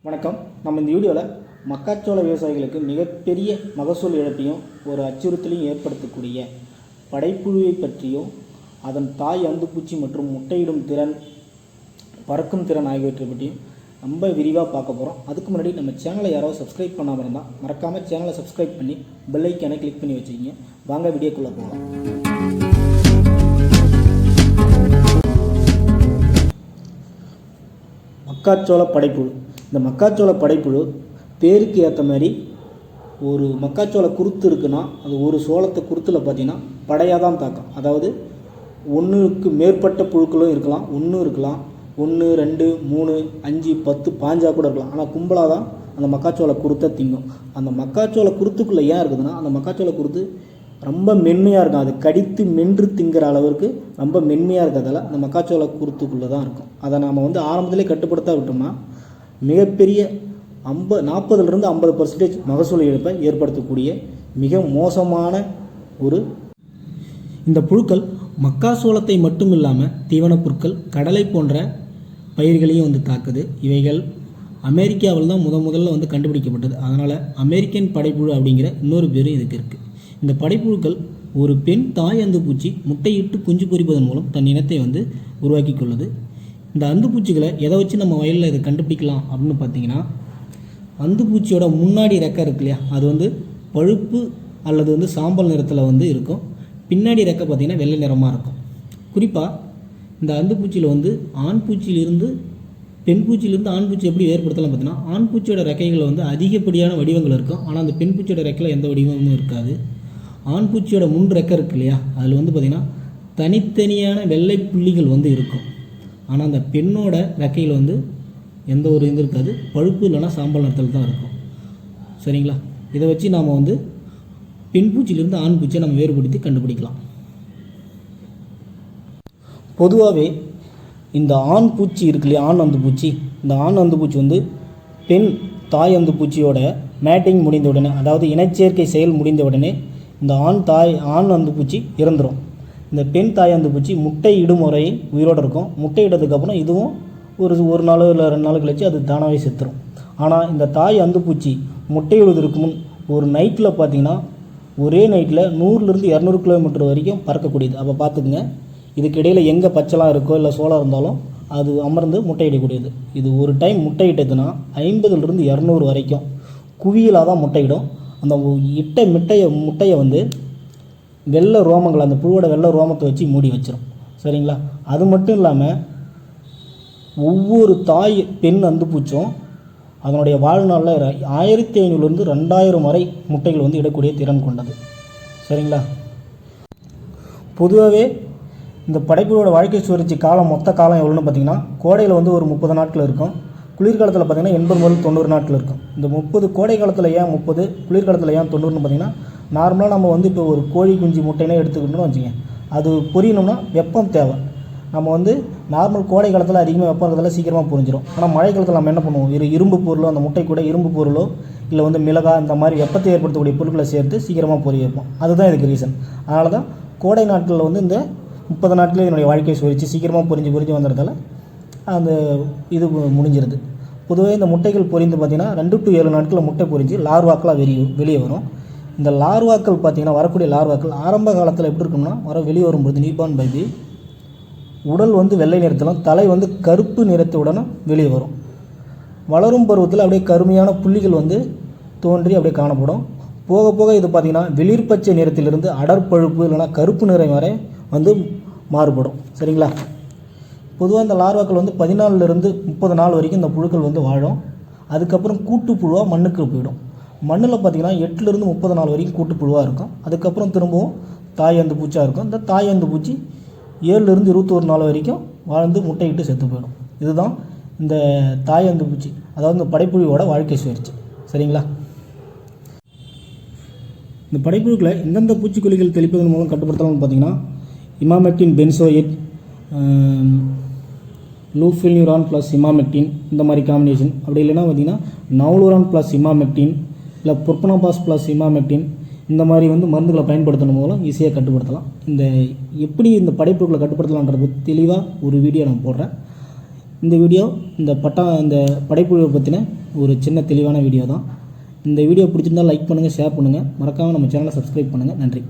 வணக்கம். நம்ம இந்த வீடியோவில் மக்காச்சோள விவசாயிகளுக்கு மிகப்பெரிய மகசூல் இழப்பையும் ஒரு அச்சுறுத்தலையும் ஏற்படுத்தக்கூடிய படைப்புழுவை பற்றியும் அதன் தாய் அந்துப்பூச்சி மற்றும் முட்டையிடும் திறன், பறக்கும் திறன் ஆகியவற்றை பற்றியும் ரொம்ப விரிவாக பார்க்க போகிறோம். அதுக்கு முன்னாடி நம்ம சேனலை யாராவது சப்ஸ்கிரைப் பண்ணாமல் இருந்தால் மறக்காமல் சேனலை சப்ஸ்கிரைப் பண்ணி பெல் ஐக்கானை கிளிக் பண்ணி வச்சுக்கிங்க. வாங்க வீடியோக்குள்ளே போகலாம். மக்காச்சோள படைப்புழு. இந்த மக்காச்சோள படைப்புழு பேருக்கு ஏற்ற மாதிரி ஒரு மக்காச்சோள குருத்து இருக்குன்னா அது ஒரு சோளத்தை குருத்தில் பார்த்தீங்கன்னா படையாக தான் தாக்கும். அதாவது ஒன்றுக்கு மேற்பட்ட புழுக்களும் இருக்கலாம், ஒன்று இருக்கலாம், 1, 2, 3, 5, 10, 15 கூட இருக்கலாம். ஆனால் கும்பலாக தான் அந்த மக்காச்சோள குருத்தை திங்கும். அந்த மக்காச்சோள குருத்துக்குள்ளே ஏன் இருக்குதுன்னா அந்த மக்காச்சோள குருத்து ரொம்ப மென்மையாக இருக்கும். அது கடித்து மென்று திங்கிற அளவுக்கு ரொம்ப மென்மையாக இருக்கிறதால அந்த மக்காச்சோள குருத்துக்குள்ளே தான் இருக்கும். அதை நாம் ஆரம்பத்திலே கட்டுப்படுத்த விட்டோம்னா மிகப்பெரிய 40லிருந்து 50% மகசூல் இழப்பை ஏற்படுத்தக்கூடிய மிக மோசமான இந்த புழுக்கள் மக்காச்சோளத்தை மட்டும் இல்லாமல் தீவனப் பொருட்கள், கடலை போன்ற பயிர்களையும் தாக்குது. இவைகள் அமெரிக்காவில் தான் முதல்ல கண்டுபிடிக்கப்பட்டது. அதனால் அமெரிக்கன் படைப்புழு அப்படிங்கிற இன்னொரு பேரும் இதுக்கு இருக்குது. இந்த படைப்புழுக்கள் ஒரு பெண் தாய் அந்துப்பூச்சி முட்டையிட்டு குஞ்சு பொரிப்பதன் மூலம் தன் இனத்தை உருவாக்கி கொள்ளுது. இந்த அந்துப்பூச்சிகளை எதை வச்சு நம்ம வயலில் இதை கண்டுபிடிக்கலாம் அப்படின்னு பார்த்தீங்கன்னா, அந்துப்பூச்சியோட முன்னாடி ரெக்கை இருக்கு இல்லையா, அது பழுப்பு அல்லது சாம்பல் நிறத்தில் இருக்கும். பின்னாடி ரெக்கை பார்த்திங்கன்னா வெள்ளை நிறமாக இருக்கும். குறிப்பாக இந்த அந்துப்பூச்சியில் ஆண் பூச்சியிலிருந்து பெண் பூச்சியிலிருந்து ஆண் பூச்சி எப்படி வேறுபடுத்தலாம் பார்த்தீங்கன்னா, ஆண் பூச்சியோட ரெக்கைகளில் அதிகப்படியான வடிவங்கள் இருக்கும். ஆனால் அந்த பெண் பூச்சியோட ரெக்கையில் எந்த வடிவமும் இருக்காது. ஆண் பூச்சியோட முன் ரெக்கை இருக்கு இல்லையா, அதில் பார்த்திங்கன்னா தனித்தனியான வெள்ளை புள்ளிகள் இருக்கும். ஆனால் அந்த பெண்ணோட ரெக்கையில் எந்த ஒரு இது இருக்காது, பழுப்பு இல்லைனா சாம்பல் நிறத்தில் தான் இருக்கும். சரிங்களா? இதை வச்சு நாம் பெண் பூச்சியிலிருந்து ஆண் பூச்சியை நம்ம வேறுபடுத்தி கண்டுபிடிக்கலாம். பொதுவாகவே இந்த ஆண் பூச்சி இருக்கு இல்லையா, ஆண் அந்துப்பூச்சி, இந்த ஆண் அந்துப்பூச்சி பெண் தாய் அந்துப்பூச்சியோட மேட்டிங் முடிந்த உடனே, அதாவது இனச்சேர்க்கை செயல் முடிந்த உடனே இந்த ஆண் அந்துப்பூச்சி இறந்துடும். இந்த பெண் தாய் அந்துப்பூச்சி முட்டை இடும் முறை உயிரோடு இருக்கும். முட்டை இட்டதுக்கப்புறம் இதுவும் ஒரு நாள் இல்லை 2 நாள் கழிச்சு அது தானாகவே செத்துரும். ஆனால் இந்த தாய் அந்துப்பூச்சி முட்டையிடுவதற்கு முன் ஒரு நைட்டில் பார்த்திங்கன்னா ஒரே நைட்டில் 100லிருந்து 200 கிலோமீட்டர் வரைக்கும் பறக்கக்கூடியது. அப்போ பார்த்துக்குங்க, இதுக்கு இடையில் எங்கே பச்சைலாம் இருக்கோ இல்லை சோளம் இருந்தாலும் அது அமர்ந்து முட்டையிடக்கூடியது. இது ஒரு டைம் முட்டையிட்டதுன்னா 50லிருந்து 200 வரைக்கும் குவியலாக தான் முட்டையிடும். அந்த இட்ட முட்டையை வெள்ளை ரோமங்கள், அந்த புழுவோட வெள்ளை ரோமத்தை வச்சு மூடி வச்சிடும். சரிங்களா? அது மட்டும் இல்லாமல் ஒவ்வொரு தாய் பெண் அந்துப்பூச்சும் அதனுடைய வாழ்நாளில் 1500லிருந்து 2000 வரை முட்டைகள் இடக்கூடிய திறன் கொண்டது. சரிங்களா? பொதுவாகவே இந்த படைப்புகளோட வாழ்க்கை சுழற்சி காலம், மொத்த காலம் எவ்வளோன்னு பார்த்தீங்கன்னா, கோடையில் ஒரு 30 நாட்கள் இருக்கும். குளிர்காலத்தில் பார்த்திங்கன்னா 80 முதல் 90 நாட்கள் இருக்கும். இந்த 30 கோடை காலத்தில் ஏன் 30, குளிர்காலத்தில் ஏன் 90ன்னு பார்த்திங்கன்னா, நார்மலாக நம்ம இப்போ ஒரு கோழி குஞ்சு முட்டைனே எடுத்துக்கிட்டோம்னு வச்சுக்கோங்க, அது பொரியணும்னா வெப்பம் தேவை. நம்ம நார்மல் கோடை காலத்தில் அதிகமாக வெப்பம் இருக்கிறதால சீக்கிரமாக பொரிஞ்சிடும். ஆனால் மழை காலத்தில் நம்ம என்ன பண்ணுவோம், இரும்பு பொருளோ, அந்த முட்டை கூட இரும்பு பொருளோ இல்லை மிளகாய் இந்த மாதிரி வெப்பத்தை ஏற்படுத்தக்கூடிய பொருட்களை சேர்த்து சீக்கிரமாக பொரிய வைப்போம். அதுதான் இதுக்கு ரீசன். அதனால தான் கோடை நாட்களில் இந்த 30 நாட்களில் என்னுடைய வாழ்க்கையை சுழற்சி சீக்கிரமாக பொரிஞ்சு வந்துடுறதால அந்த இது முடிஞ்சிருது. பொதுவாக இந்த முட்டைகள் பொரிந்து பார்த்திங்கன்னா 2 to 7 நாட்களில் முட்டை பொரிஞ்சு லார்வாக்கெலாம் வெளியே வரும். இந்த லார்வாக்கள் பார்த்திங்கன்னா, வரக்கூடிய லார்வாக்கள் ஆரம்ப காலத்தில் எப்படி இருக்கும்னா, வெளியே வரும்போது நியூபார்ன் பேபி உடல் வெள்ளை நிறத்திலும் தலை கருப்பு நிறத்துடனே வெளியே வரும். வளரும் பருவத்தில் அப்படியே கருமையான புள்ளிகள் தோன்றி அப்படியே காணப்படும். போக போக இது பார்த்திங்கன்னா வெளிர்பச்சை நிறத்திலிருந்து அடற்பழுப்பு இல்லைனா கருப்பு நிறம் வரை மாறுபடும். சரிங்களா? பொதுவாக இந்த லார்வாக்கள் 14லிருந்து 30 நாள் வரைக்கும் இந்த புழுக்கள் வாழும். அதுக்கப்புறம் கூட்டுப்புழுவாக மண்ணுக்கு போயிடும். மண்ணில் பார்த்திங்கன்னா 8லிருந்து 30 நாள் வரைக்கும் கூட்டுப்புழுவாக இருக்கும். அதுக்கப்புறம் திரும்பவும் தாய் அந்து பூச்சியாக இருக்கும். இந்த தாய் அந்து பூச்சி 7லிருந்து 21 நாள் வரைக்கும் வாழ்ந்து முட்டையிட்டு செத்து போயிடும். இதுதான் இந்த தாய் அந்து பூச்சி, அதாவது இந்த படைப்புழுவோட வாழ்க்கை சுழற்சி. சரிங்களா? இந்த படைப்புழுக்களை எந்தெந்த பூச்சிக்கொல்லிகள் தெளிப்பதன் மூலம் கட்டுப்படுத்தலாம்னு பார்த்திங்கன்னா, இமாமெக்டின் பென்சோயேட், லூஃபில்யூரான் ப்ளஸ் இமாமெக்டின் இந்த மாதிரி காம்பினேஷன். அப்படி இல்லைன்னா பார்த்திங்கன்னா நவுலூரான் ப்ளஸ் இமாமெக்டின் இல்லை புர்பனபாஸ் ப்ளஸ் இமாமெக்டின் இந்த மாதிரி மருந்துகளை பயன்படுத்தணும் மூலம் ஈஸியாக கட்டுப்படுத்தலாம். எப்படி இந்த படைப்புகளை கட்டுப்படுத்தலான்றது தெளிவாக ஒரு வீடியோ நான் போடுறேன். இந்த வீடியோ இந்த படைப்புழுவை பற்றின ஒரு சின்ன தெளிவான வீடியோ தான். இந்த வீடியோ பிடிச்சிருந்தால் லைக் பண்ணுங்கள், ஷேர் பண்ணுங்கள், மறக்காமல் நம்ம சேனலை சப்ஸ்கிரைப் பண்ணுங்கள். நன்றி.